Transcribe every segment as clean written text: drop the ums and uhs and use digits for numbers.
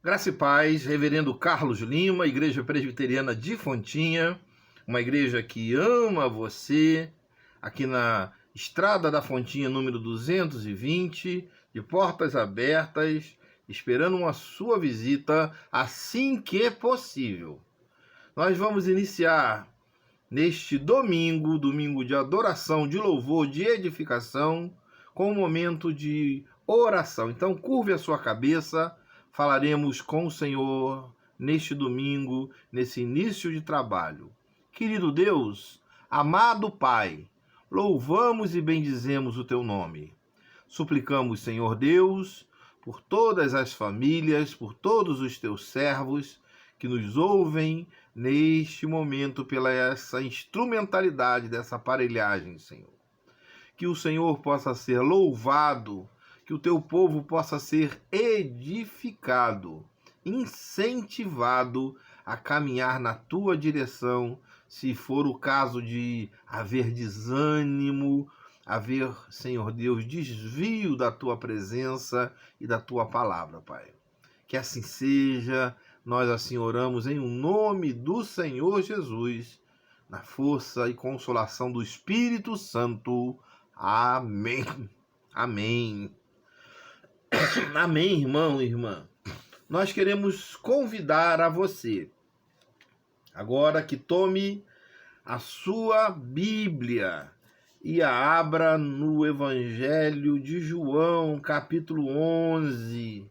Graça e paz, Reverendo Carlos Lima, Igreja Presbiteriana de Fontinha, uma igreja que ama você, aqui na Estrada da Fontinha, número 220, de portas abertas, esperando uma sua visita assim que possível. Nós vamos iniciar neste domingo de adoração, de louvor, de edificação, com um momento de oração. Então, curve a sua cabeça. Falaremos com o Senhor neste domingo, nesse início de trabalho. Querido Deus, amado Pai, louvamos e bendizemos o Teu nome. Suplicamos, Senhor Deus, por todas as famílias, por todos os Teus servos que nos ouvem neste momento pela essa instrumentalidade dessa aparelhagem, Senhor. Que o Senhor possa ser louvado, que o teu povo possa ser edificado, incentivado a caminhar na tua direção, se for o caso de haver desânimo, haver, Senhor Deus, desvio da tua presença e da tua palavra, Pai. Que assim seja, nós assim oramos em nome do Senhor Jesus, na força e consolação do Espírito Santo. Amém. Amém. Amém, irmão e irmã. Nós queremos convidar a você, agora que tome a sua Bíblia e a abra no Evangelho de João, capítulo 11,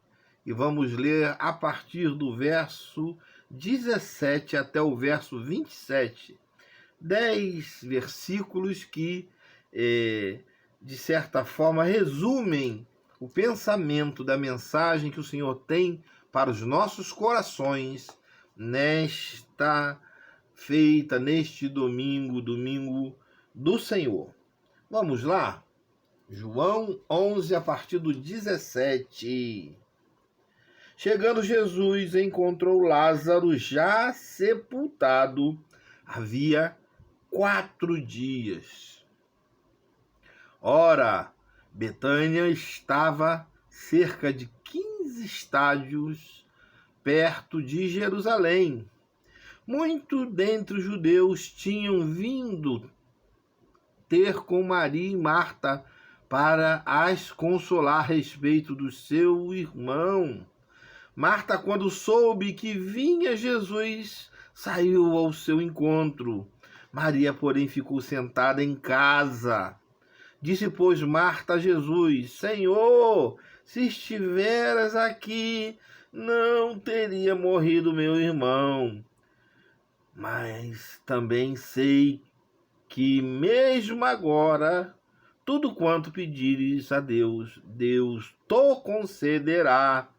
e vamos ler a partir do verso 17 até o verso 27. 10 versículos que, de certa forma, resumem o pensamento da mensagem que o Senhor tem para os nossos corações neste domingo do Senhor. Vamos lá? João 11, a partir do 17. Chegando Jesus, encontrou Lázaro já sepultado havia 4 dias. Ora, Betânia estava cerca de 15 estádios perto de Jerusalém. Muitos dentre os judeus tinham vindo ter com Maria e Marta para as consolar a respeito do seu irmão. Marta, quando soube que vinha Jesus, saiu ao seu encontro. Maria, porém, ficou sentada em casa. Disse, pois, Marta a Jesus, Senhor, se estiveras aqui, não teria morrido meu irmão. Mas também sei que mesmo agora, tudo quanto pedires a Deus, Deus te concederá.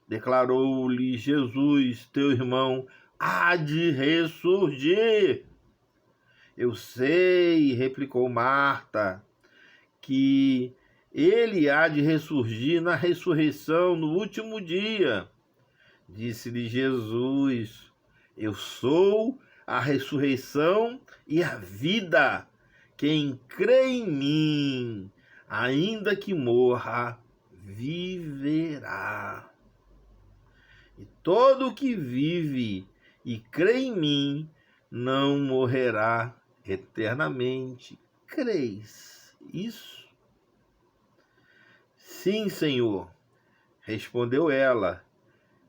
Declarou-lhe Jesus, teu irmão há de ressurgir. Eu sei, replicou Marta, que ele há de ressurgir na ressurreição no último dia. Disse-lhe Jesus, eu sou a ressurreição e a vida. Quem crê em mim, ainda que morra, viverá. E todo o que vive e crê em mim não morrerá eternamente. Crês isso? Sim, Senhor, respondeu ela.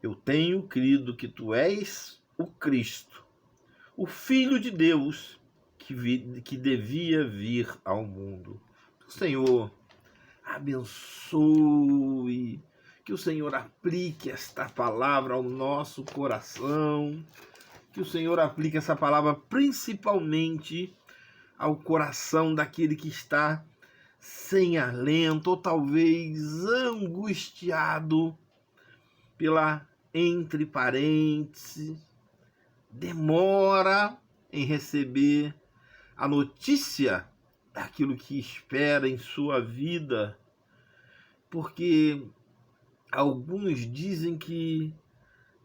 Eu tenho crido que tu és o Cristo, o Filho de Deus, que devia vir ao mundo. O Senhor abençoe, que o Senhor aplique esta palavra ao nosso coração, que o Senhor aplique essa palavra principalmente ao coração daquele que está sem alento ou talvez angustiado pela, entre parênteses, demora em receber a notícia daquilo que espera em sua vida, porque alguns dizem que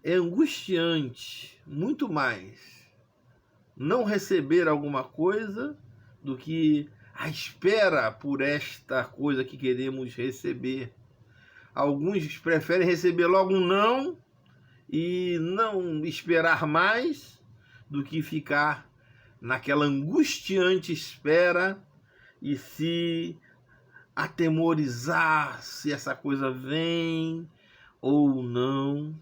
é angustiante, muito mais, não receber alguma coisa do que a espera por esta coisa que queremos receber. Alguns preferem receber logo um não e não esperar mais do que ficar naquela angustiante espera e se atemorizar se essa coisa vem ou não.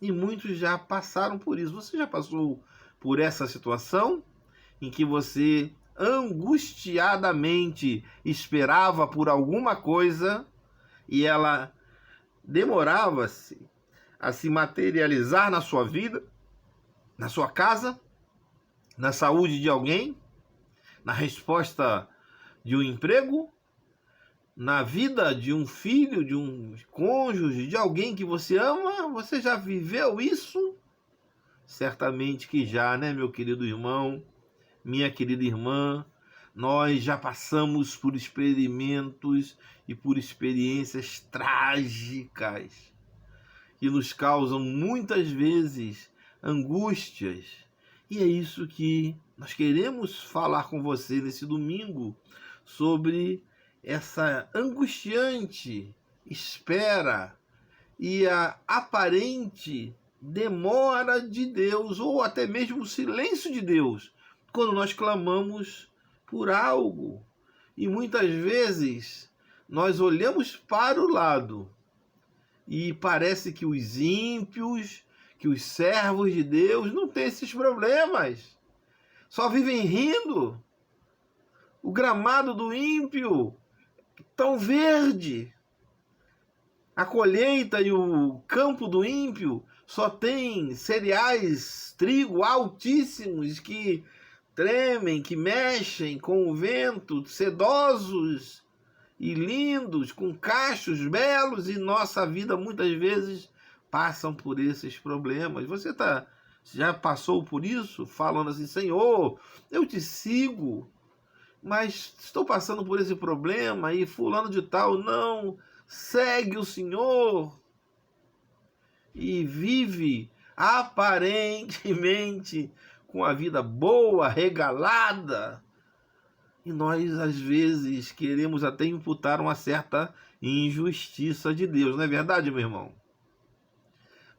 E muitos já passaram por isso. Você já passou por essa situação em que você angustiadamente esperava por alguma coisa e ela demorava-se a se materializar na sua vida, na sua casa, na saúde de alguém, na resposta de um emprego, na vida de um filho, de um cônjuge, de alguém que você ama? Você já viveu isso? Certamente que já, né, meu querido irmão, minha querida irmã? Nós já passamos por experimentos e por experiências trágicas que nos causam muitas vezes angústias. E é isso que nós queremos falar com você nesse domingo, sobre essa angustiante espera e a aparente demora de Deus, ou até mesmo o silêncio de Deus, quando nós clamamos por algo. E muitas vezes nós olhamos para o lado e parece que os ímpios, que os servos de Deus não têm esses problemas, só vivem rindo. O gramado do ímpio tão verde, a colheita e o campo do ímpio só tem cereais, trigo altíssimos que tremem, que mexem com o vento, sedosos e lindos, com cachos belos, e nossa vida muitas vezes passam por esses problemas. Você já passou por isso, falando assim: Senhor, eu te sigo, mas estou passando por esse problema e fulano de tal não segue o Senhor e vive aparentemente com a vida boa, regalada. E nós, às vezes, queremos até imputar uma certa injustiça de Deus, não é verdade, meu irmão?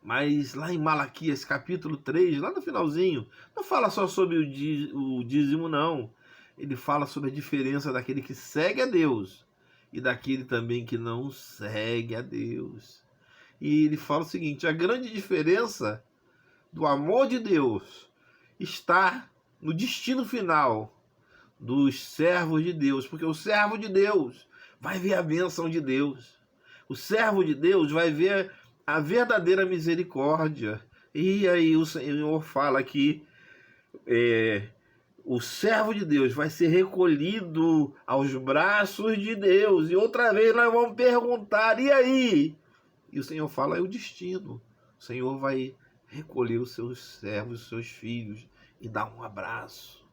Mas lá em Malaquias, capítulo 3, lá no finalzinho, não fala só sobre o dízimo, não. Ele fala sobre a diferença daquele que segue a Deus e daquele também que não segue a Deus. E ele fala o seguinte: a grande diferença do amor de Deus está no destino final dos servos de Deus, porque o servo de Deus vai ver a bênção de Deus. O servo de Deus vai ver a verdadeira misericórdia. E aí o Senhor fala que o servo de Deus vai ser recolhido aos braços de Deus. E outra vez nós vamos perguntar: e aí? E o Senhor fala: é o destino. O Senhor vai recolher os seus servos, os seus filhos, e dar um abraço.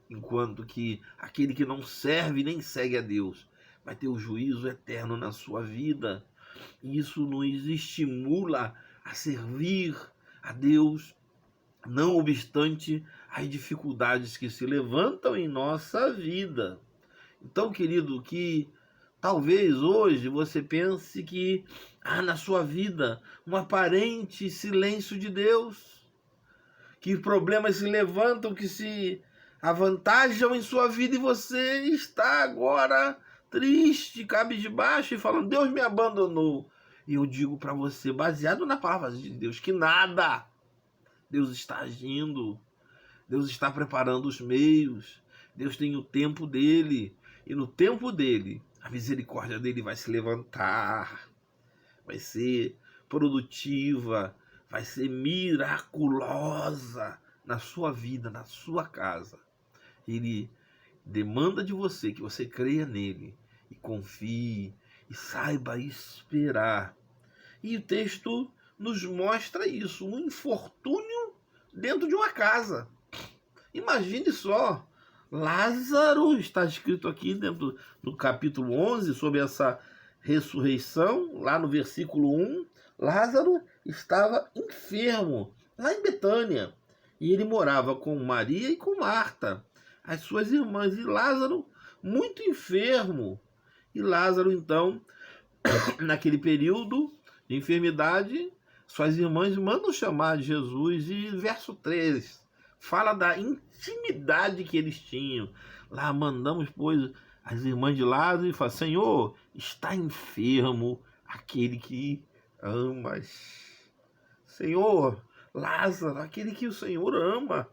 Enquanto que aquele que não serve nem segue a Deus vai ter o juízo eterno na sua vida. E isso nos estimula a servir a Deus, não obstante as dificuldades que se levantam em nossa vida. Então, querido, que talvez hoje você pense que há na sua vida um aparente silêncio de Deus, que problemas se levantam, que se avantajam em sua vida, e você está agora triste, cabisbaixo e falando: Deus me abandonou. E eu digo para você, baseado na palavra de Deus, que nada. Deus está agindo, Deus está preparando os meios, Deus tem o tempo dele, e no tempo dele, a misericórdia dele vai se levantar, vai ser produtiva, vai ser miraculosa na sua vida, na sua casa. Ele demanda de você que você creia nele e confie e saiba esperar. E o texto nos mostra isso, um infortúnio dentro de uma casa. Imagine só, Lázaro, está escrito aqui dentro do capítulo 11, sobre essa ressurreição, lá no versículo 1, Lázaro estava enfermo, lá em Betânia, e ele morava com Maria e com Marta, as suas irmãs, e Lázaro muito enfermo. E Lázaro, então, naquele período de enfermidade, suas irmãs mandam chamar Jesus, e verso 3 fala da intimidade que eles tinham. Lá mandamos, pois, as irmãs de Lázaro, e fala: Senhor, está enfermo aquele que amas. Senhor, Lázaro, aquele que o Senhor ama,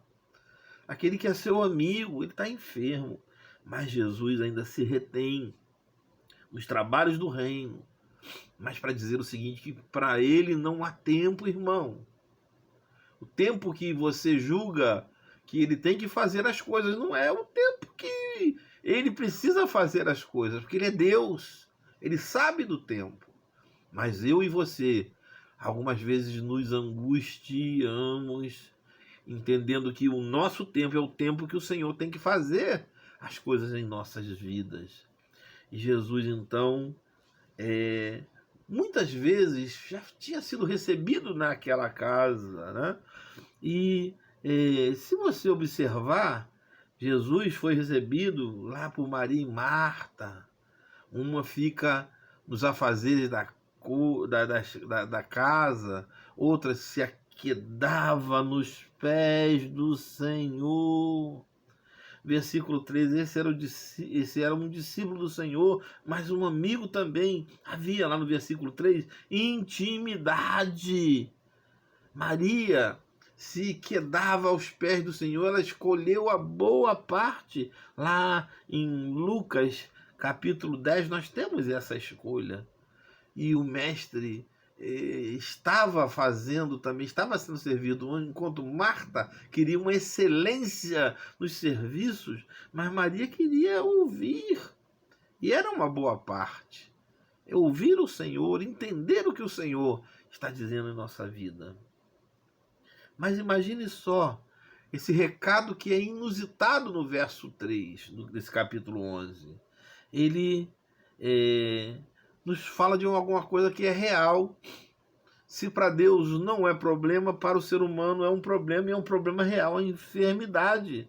aquele que é seu amigo, ele está enfermo. Mas Jesus ainda se retém nos trabalhos do reino, mas para dizer o seguinte, que para ele não há tempo, irmão. O tempo que você julga que ele tem que fazer as coisas não é o tempo que ele precisa fazer as coisas, porque ele é Deus, ele sabe do tempo. Mas eu e você, algumas vezes nos angustiamos, entendendo que o nosso tempo é o tempo que o Senhor tem que fazer as coisas em nossas vidas. E Jesus, então, muitas vezes já tinha sido recebido naquela casa, né? E se você observar, Jesus foi recebido lá por Maria e Marta. Uma fica nos afazeres da casa, outra se aquedava nos pés do Senhor. Versículo 13, esse era um discípulo do Senhor, mas um amigo também. Havia lá no versículo 3, intimidade. Maria se quedava aos pés do Senhor, ela escolheu a boa parte. Lá em Lucas, capítulo 10, nós temos essa escolha. E o mestre estava fazendo também, estava sendo servido, enquanto Marta queria uma excelência nos serviços, mas Maria queria ouvir. E era uma boa parte. Ouvir o Senhor, entender o que o Senhor está dizendo em nossa vida. Mas imagine só esse recado que é inusitado no verso 3 desse capítulo 11. Ele nos fala de alguma coisa que é real. Se para Deus não é problema, para o ser humano é um problema, e é um problema real, a enfermidade.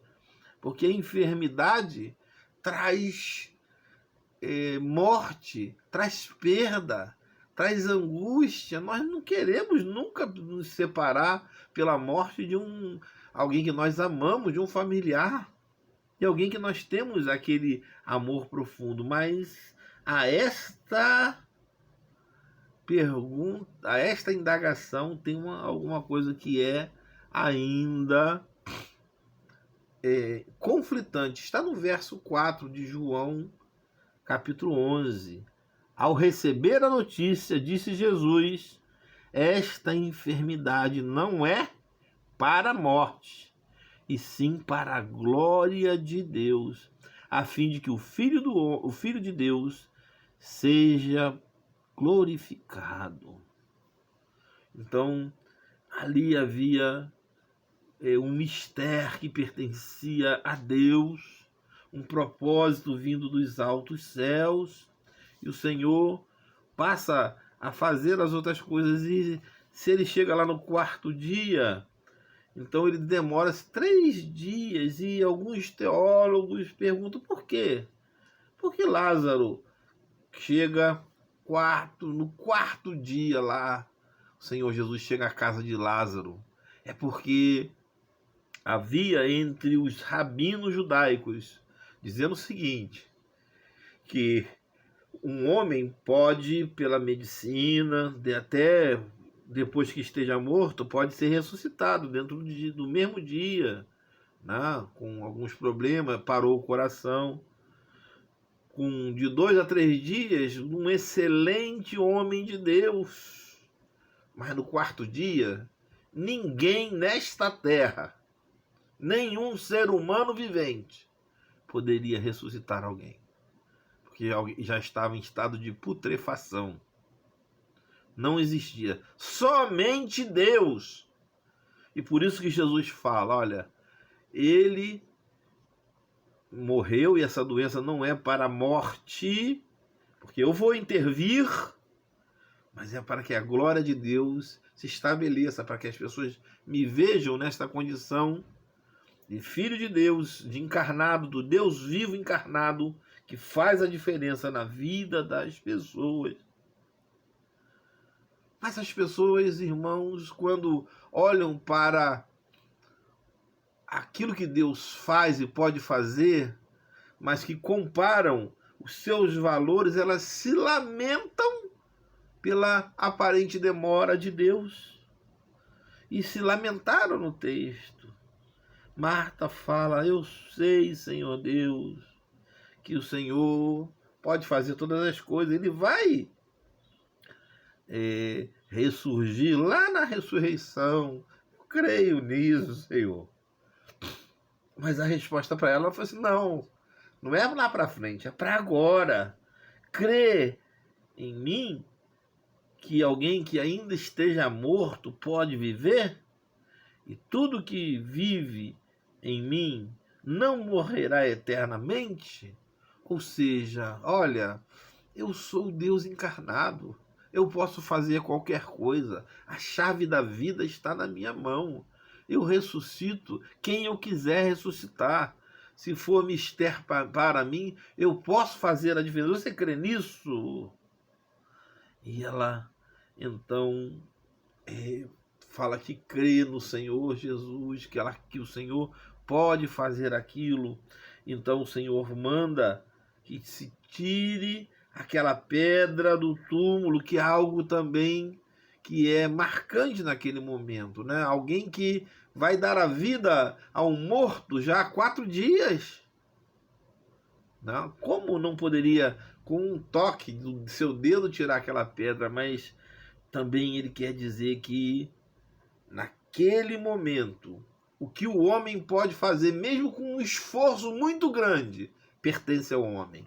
Porque a enfermidade traz morte, traz perda, traz angústia. Nós não queremos nunca nos separar pela morte de alguém que nós amamos, de um familiar, de alguém que nós temos aquele amor profundo. Mas a esta pergunta, a esta indagação, tem alguma coisa que é ainda conflitante. Está no verso 4 de João, capítulo 11. Ao receber a notícia, disse Jesus: esta enfermidade não é para a morte, e sim para a glória de Deus, a fim de que o Filho de Deus seja glorificado. Então, ali havia um mistério que pertencia a Deus, um propósito vindo dos altos céus, e o Senhor passa a fazer as outras coisas. E se ele chega lá no quarto dia, então ele demora 3 dias, e alguns teólogos perguntam por quê? Porque Lázaro chega no quarto dia lá, o Senhor Jesus chega à casa de Lázaro. É porque havia entre os rabinos judaicos dizendo o seguinte, que um homem pode, pela medicina, até depois que esteja morto, pode ser ressuscitado dentro do mesmo dia, né? Com alguns problemas, parou o coração. De 2 a 3 dias, um excelente homem de Deus. Mas no quarto dia, ninguém nesta terra, nenhum ser humano vivente, poderia ressuscitar alguém, porque já estava em estado de putrefação. Não existia. Somente Deus. E por isso que Jesus fala, olha, ele morreu, e essa doença não é para a morte, porque eu vou intervir, mas é para que a glória de Deus se estabeleça, para que as pessoas me vejam nesta condição de Filho de Deus, de encarnado, do Deus vivo encarnado, que faz a diferença na vida das pessoas. Mas as pessoas, irmãos, quando olham para aquilo que Deus faz e pode fazer, mas que comparam os seus valores, elas se lamentam pela aparente demora de Deus. E se lamentaram no texto. Marta fala: eu sei, Senhor Deus, que o Senhor pode fazer todas as coisas. Ele vai ressurgir lá na ressurreição. Eu creio nisso, Senhor. Mas a resposta para ela foi assim: não é lá para frente, é para agora. Crê em mim que alguém que ainda esteja morto pode viver? E tudo que vive em mim não morrerá eternamente? Ou seja, olha, eu sou Deus encarnado. Eu posso fazer qualquer coisa. A chave da vida está na minha mão. Eu ressuscito quem eu quiser ressuscitar. Se for mister para mim, eu posso fazer a diferença. Você crê nisso? E ela, então, fala que crê no Senhor Jesus, que o Senhor pode fazer aquilo. Então o Senhor manda que se tire aquela pedra do túmulo, que é algo também que é marcante naquele momento, né? Alguém que vai dar a vida a um morto já há 4 dias. Não? Como não poderia, com um toque do seu dedo, tirar aquela pedra? Mas também ele quer dizer que naquele momento, o que o homem pode fazer, mesmo com um esforço muito grande, pertence ao homem.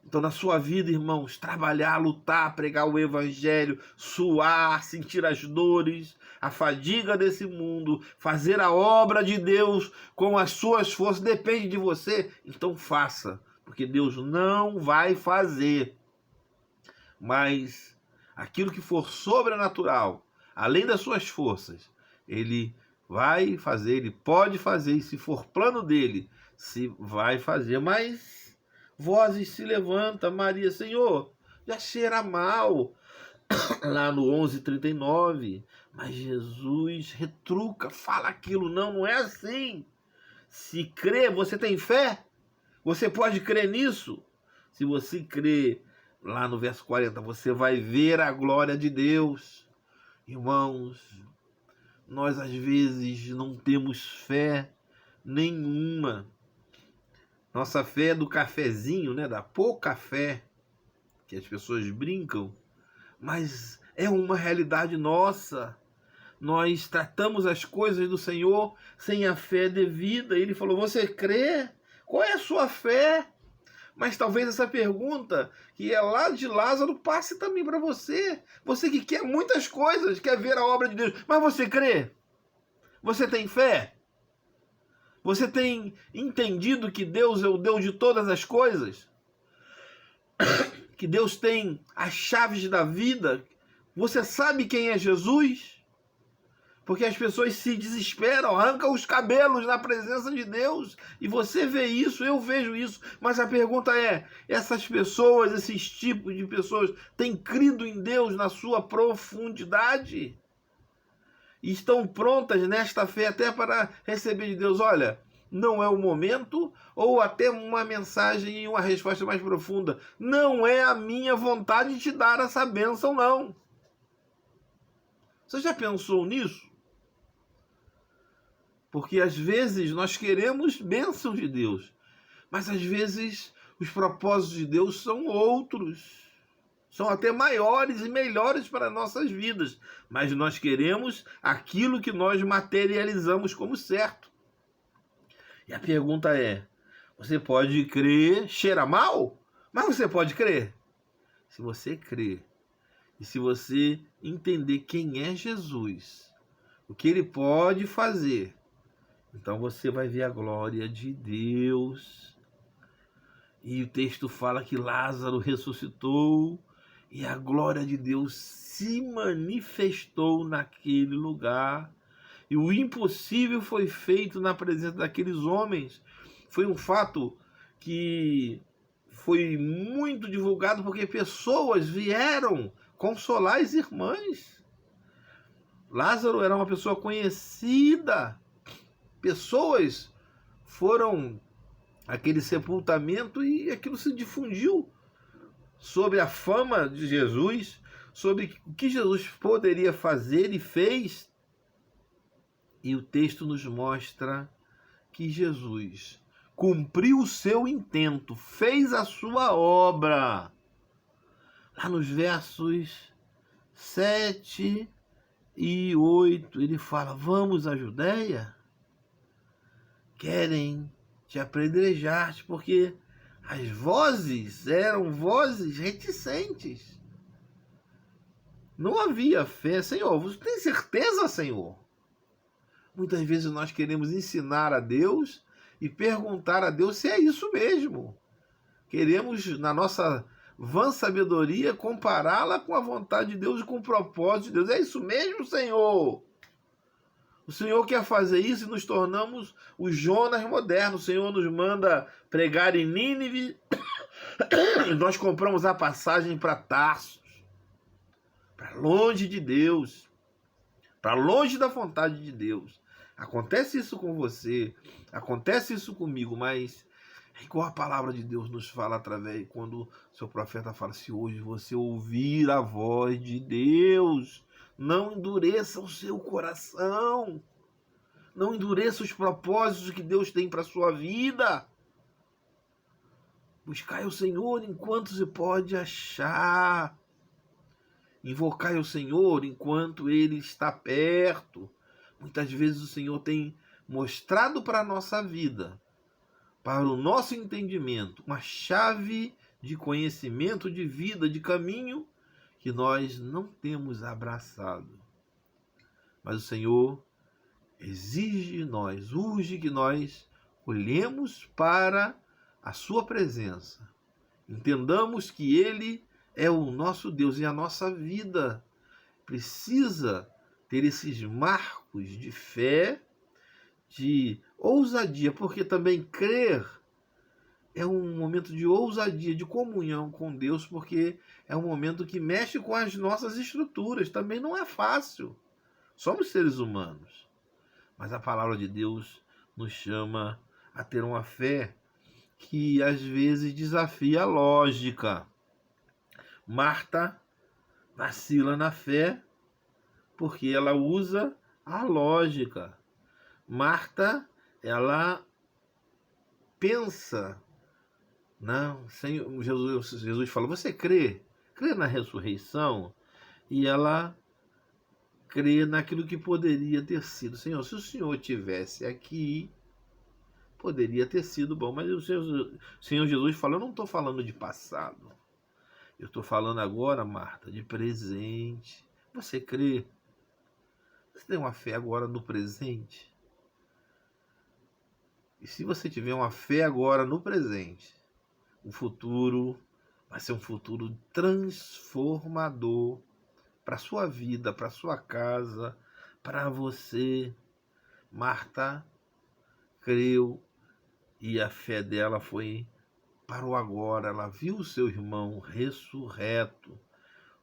Então, na sua vida, irmãos, trabalhar, lutar, pregar o evangelho, suar, sentir as dores, a fadiga desse mundo, fazer a obra de Deus com as suas forças, depende de você. Então faça, porque Deus não vai fazer. Mas aquilo que for sobrenatural, além das suas forças, Ele vai fazer, Ele pode fazer, e se for plano dele, se vai fazer. Mas vozes se levantam: Maria, Senhor, já cheira mal, lá no 11:39. Mas Jesus retruca, fala aquilo: não é assim. Se crê, você tem fé? Você pode crer nisso? Se você crê, lá no verso 40, você vai ver a glória de Deus. Irmãos, nós às vezes não temos fé nenhuma. Nossa fé é do cafezinho, né? Da pouca fé, que as pessoas brincam, mas é uma realidade nossa. Nós tratamos as coisas do Senhor sem a fé devida. Ele falou: você crê? Qual é a sua fé? Mas talvez essa pergunta, que é lá de Lázaro, passe também para você. Você que quer muitas coisas, quer ver a obra de Deus, mas você crê? Você tem fé? Você tem entendido que Deus é o Deus de todas as coisas? Que Deus tem as chaves da vida? Você sabe quem é Jesus? Porque as pessoas se desesperam, arrancam os cabelos na presença de Deus. E você vê isso, eu vejo isso. Mas a pergunta é: essas pessoas, esses tipos de pessoas, têm crido em Deus na sua profundidade? E estão prontas nesta fé até para receber de Deus: olha, não é o momento, ou até uma mensagem e uma resposta mais profunda: não é a minha vontade de te dar essa bênção, não. Você já pensou nisso? Porque às vezes nós queremos bênçãos de Deus, mas às vezes os propósitos de Deus são outros. São até maiores e melhores para nossas vidas, mas nós queremos aquilo que nós materializamos como certo. E a pergunta é: você pode crer, cheira mal? Mas você pode crer? Se você crer, e se você entender quem é Jesus, o que ele pode fazer, então você vai ver a glória de Deus. E o texto fala que Lázaro ressuscitou e a glória de Deus se manifestou naquele lugar. E o impossível foi feito na presença daqueles homens. Foi um fato que foi muito divulgado porque pessoas vieram consolar as irmãs. Lázaro era uma pessoa conhecida. Pessoas foram àquele sepultamento e aquilo se difundiu sobre a fama de Jesus, sobre o que Jesus poderia fazer e fez. E o texto nos mostra que Jesus cumpriu o seu intento, fez a sua obra. Lá nos versos 7 e 8, ele fala: vamos à Judéia? Querem te apedrejar, porque as vozes eram vozes reticentes. Não havia fé. Senhor, você tem certeza, Senhor? Muitas vezes nós queremos ensinar a Deus e perguntar a Deus se é isso mesmo. Queremos, na nossa vã sabedoria, compará-la com a vontade de Deus e com o propósito de Deus. É isso mesmo, Senhor? O Senhor quer fazer isso e nos tornamos os Jonas modernos. O Senhor nos manda pregar em Nínive e nós compramos a passagem para Tarsos, para longe de Deus, para longe da vontade de Deus. Acontece isso com você, acontece isso comigo, mas é igual a palavra de Deus nos fala através, quando o seu profeta fala: se hoje você ouvir a voz de Deus, não endureça o seu coração, não endureça os propósitos que Deus tem para a sua vida. Buscai o Senhor enquanto se pode achar. Invocai o Senhor enquanto Ele está perto. Muitas vezes o Senhor tem mostrado para a nossa vida, para o nosso entendimento, uma chave de conhecimento, de vida, de caminho que nós não temos abraçado. Mas o Senhor exige de nós, urge que nós olhemos para a sua presença. Entendamos que Ele é o nosso Deus e a nossa vida precisa ter esses marcos de fé, de ousadia, porque também crer é um momento de ousadia, de comunhão com Deus, porque é um momento que mexe com as nossas estruturas. Também não é fácil. Somos seres humanos. Mas a palavra de Deus nos chama a ter uma fé que às vezes desafia a lógica. Marta vacila na fé porque ela usa a lógica. Marta, ela pensa, não, Senhor, Jesus fala: você crê? Crê na ressurreição? E ela crê naquilo que poderia ter sido. Senhor, se o Senhor tivesse aqui, poderia ter sido bom. Mas o Senhor Jesus fala: eu não estou falando de passado. Eu estou falando agora, Marta, de presente. Você crê? Você tem uma fé agora no presente? E se você tiver uma fé agora no presente, o futuro vai ser um futuro transformador para a sua vida, para a sua casa, para você. Marta creu e a fé dela foi para o agora. Ela viu o seu irmão ressurreto.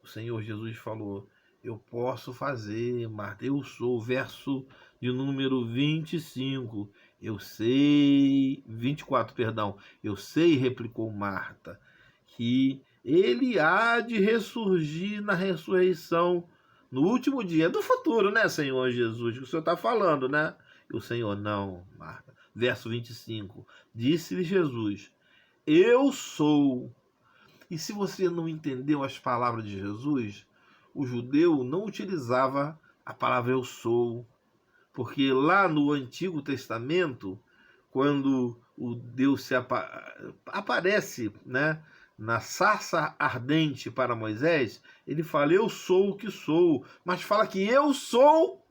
O Senhor Jesus falou: eu posso fazer, Marta, eu sou. Verso de número 25. Eu sei, 24, perdão. Eu sei, replicou Marta, que ele há de ressurgir na ressurreição no último dia do futuro, né, Senhor Jesus? Que o Senhor está falando, né? E o Senhor: não, Marta. Verso 25. Disse-lhe Jesus: eu sou. E se você não entendeu as palavras de Jesus, o judeu não utilizava a palavra eu sou, porque lá no Antigo Testamento, quando o Deus aparece, né, na sarça ardente para Moisés, ele fala: eu sou o que sou, mas fala que eu sou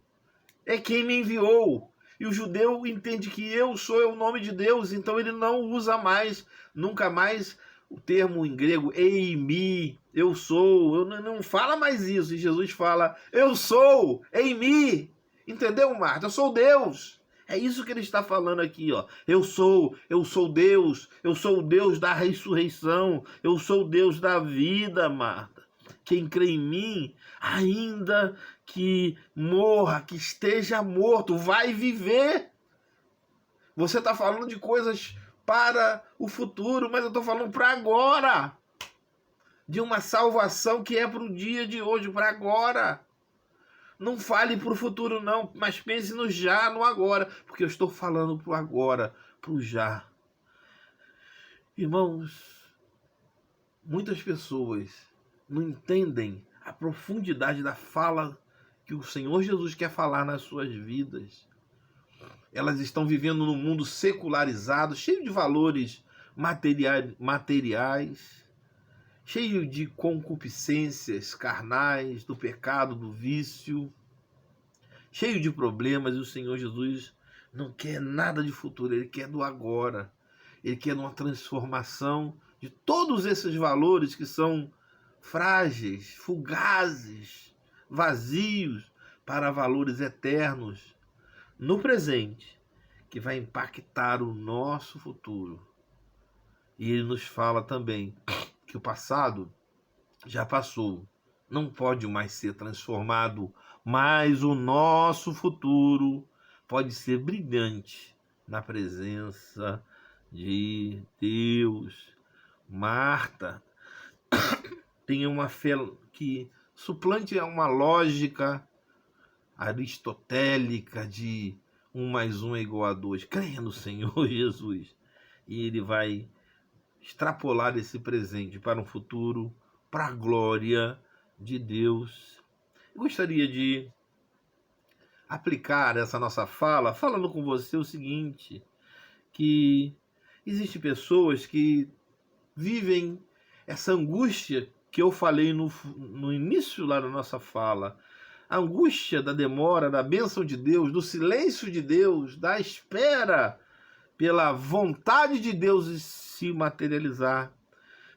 é quem me enviou. E o judeu entende que eu sou é o nome de Deus, então ele não usa mais, nunca mais, o termo em grego eimi, eu sou, eu não fala mais isso. E Jesus fala: eu sou, eimi. Entendeu, Marta? Eu sou Deus. É isso que ele está falando aqui, ó. Eu sou Deus, eu sou o Deus da ressurreição, eu sou o Deus da vida, Marta. Quem crê em mim, ainda que morra, que esteja morto, vai viver. Você está falando de coisas para o futuro, mas eu estou falando para agora. De uma salvação que é para o dia de hoje, para agora. Não fale para o futuro não, mas pense no já, no agora. Porque eu estou falando para o agora, para o já. Irmãos, muitas pessoas não entendem a profundidade da fala que o Senhor Jesus quer falar nas suas vidas. Elas estão vivendo num mundo secularizado, cheio de valores materiais, cheio de concupiscências carnais, do pecado, do vício, cheio de problemas, e o Senhor Jesus não quer nada de futuro, Ele quer do agora. Ele quer uma transformação de todos esses valores que são frágeis, fugazes, vazios, para valores eternos no presente, que vai impactar o nosso futuro. E ele nos fala também que o passado já passou, não pode mais ser transformado, mas o nosso futuro pode ser brilhante na presença de Deus. Marta tem uma fé que suplante uma lógica aristotélica de 1 mais 1 é igual a 2. Creia no Senhor Jesus. E ele vai extrapolar esse presente para um futuro, para a glória de Deus. Eu gostaria de aplicar essa nossa fala, falando com você o seguinte, que existem pessoas que vivem essa angústia que eu falei no início lá da nossa fala, a angústia da demora, da bênção de Deus, do silêncio de Deus, da espera pela vontade de Deus se materializar.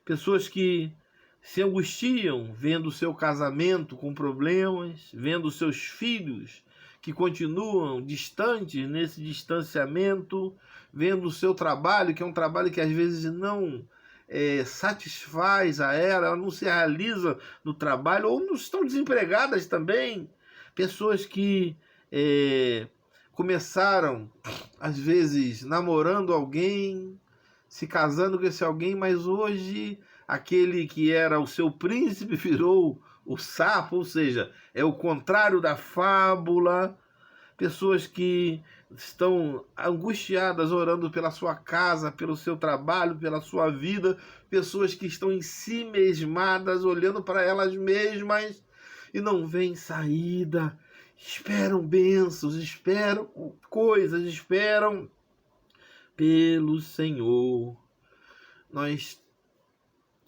Pessoas que se angustiam vendo o seu casamento com problemas, vendo seus filhos que continuam distantes nesse distanciamento, vendo o seu trabalho, que é um trabalho que às vezes não satisfaz a ela não se realiza no trabalho, ou não estão desempregadas também. Pessoas que começaram, às vezes, namorando alguém, se casando com esse alguém, mas hoje aquele que era o seu príncipe virou o sapo, ou seja, é o contrário da fábula. Pessoas que estão angustiadas, orando pela sua casa, pelo seu trabalho, pela sua vida. Pessoas que estão em si mesmadas, olhando para elas mesmas e não veem saída. Esperam bênçãos, esperam coisas, esperam pelo Senhor. Nós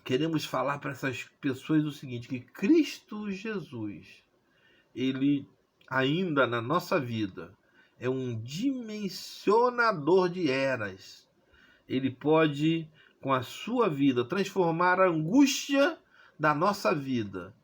queremos falar para essas pessoas o seguinte, que Cristo Jesus, Ele ainda na nossa vida é um dimensionador de eras. Ele pode, com a sua vida, transformar a angústia da nossa vida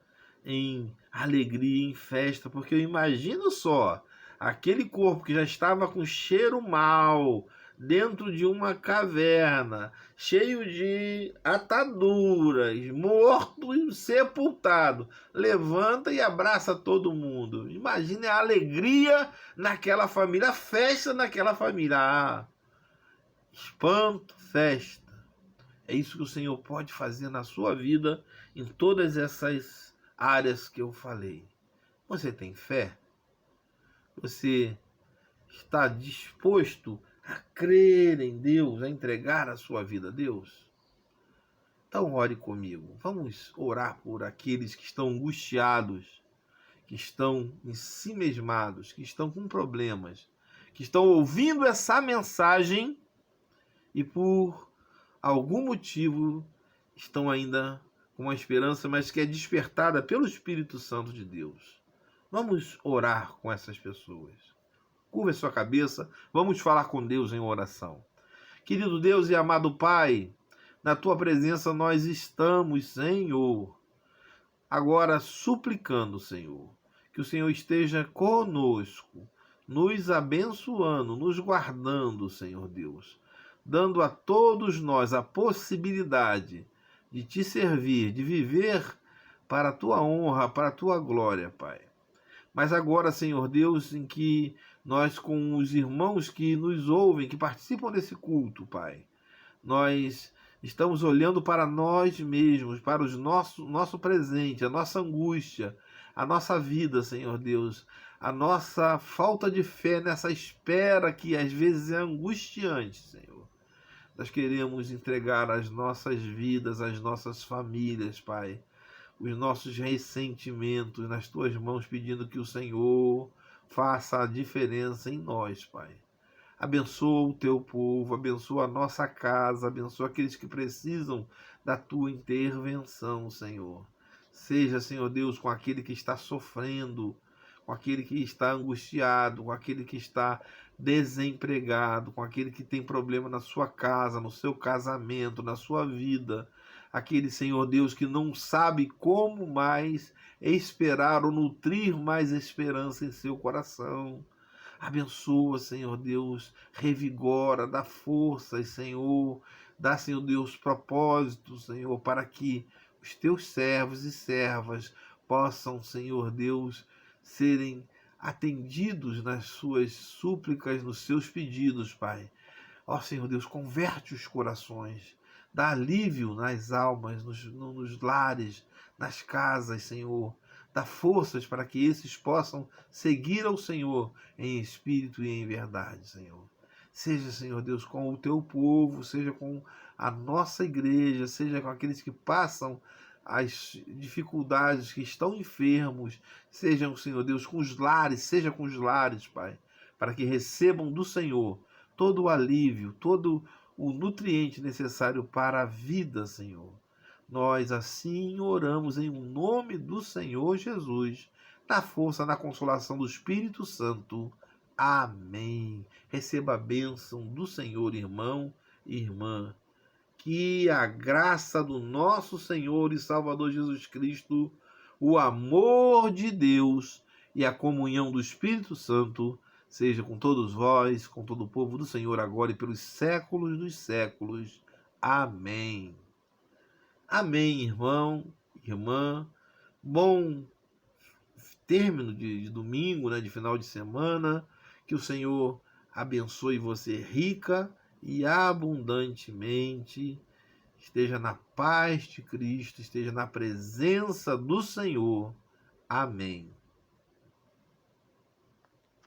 em alegria, em festa, porque eu imagino só, aquele corpo que já estava com cheiro mau, dentro de uma caverna, cheio de ataduras, morto e sepultado, levanta e abraça todo mundo. Imagine a alegria naquela família, a festa naquela família. Espanto, festa. É isso que o Senhor pode fazer na sua vida, em todas essas áreas que eu falei. Você tem fé? Você está disposto a crer em Deus, a entregar a sua vida a Deus? Então ore comigo. Vamos orar por aqueles que estão angustiados, que estão em si mesmados, que estão com problemas, que estão ouvindo essa mensagem e por algum motivo estão ainda com uma esperança, mas que é despertada pelo Espírito Santo de Deus. Vamos orar com essas pessoas. Curva a sua cabeça, vamos falar com Deus em oração. Querido Deus e amado Pai, na Tua presença nós estamos, Senhor, agora suplicando, Senhor, que o Senhor esteja conosco, nos abençoando, nos guardando, Senhor Deus, dando a todos nós a possibilidade de Te servir, de viver para a tua honra, para a tua glória, Pai. Mas agora, Senhor Deus, em que nós, com os irmãos que nos ouvem, que participam desse culto, Pai, nós estamos olhando para nós mesmos, para o nosso presente, a nossa angústia, a nossa vida, Senhor Deus, a nossa falta de fé nessa espera que às vezes é angustiante, Senhor. Nós queremos entregar as nossas vidas, as nossas famílias, Pai, os nossos ressentimentos nas tuas mãos, pedindo que o Senhor faça a diferença em nós, Pai. Abençoa o teu povo, abençoa a nossa casa, abençoa aqueles que precisam da tua intervenção, Senhor. Seja, Senhor Deus, com aquele que está sofrendo, com aquele que está angustiado, com aquele que está desempregado, com aquele que tem problema na sua casa, no seu casamento, na sua vida. Aquele, Senhor Deus, que não sabe como mais esperar ou nutrir mais esperança em seu coração. Abençoa, Senhor Deus, revigora, dá forças, Senhor, dá, Senhor Deus, propósitos, Senhor, para que os teus servos e servas possam, Senhor Deus, serem atendidos nas suas súplicas, nos seus pedidos, Pai. Ó Senhor Deus, converte os corações, dá alívio nas almas, nos lares, nas casas, Senhor. Dá forças para que esses possam seguir ao Senhor em espírito e em verdade, Senhor. Seja, Senhor Deus, com o teu povo, seja com a nossa igreja, seja com aqueles que passam as dificuldades, que estão enfermos, sejam, Senhor Deus, com os lares, seja com os lares, Pai, para que recebam do Senhor todo o alívio, todo o nutriente necessário para a vida, Senhor. Nós assim oramos em nome do Senhor Jesus, na força, na consolação do Espírito Santo. Amém. Receba a bênção do Senhor, irmão e irmã. Que a graça do nosso Senhor e Salvador Jesus Cristo, o amor de Deus e a comunhão do Espírito Santo seja com todos vós, com todo o povo do Senhor, agora e pelos séculos dos séculos. Amém. Amém, irmão, irmã. Bom término de domingo, né, de final de semana. Que o Senhor abençoe você rica e abundantemente. Esteja na paz de Cristo, esteja na presença do Senhor. Amém.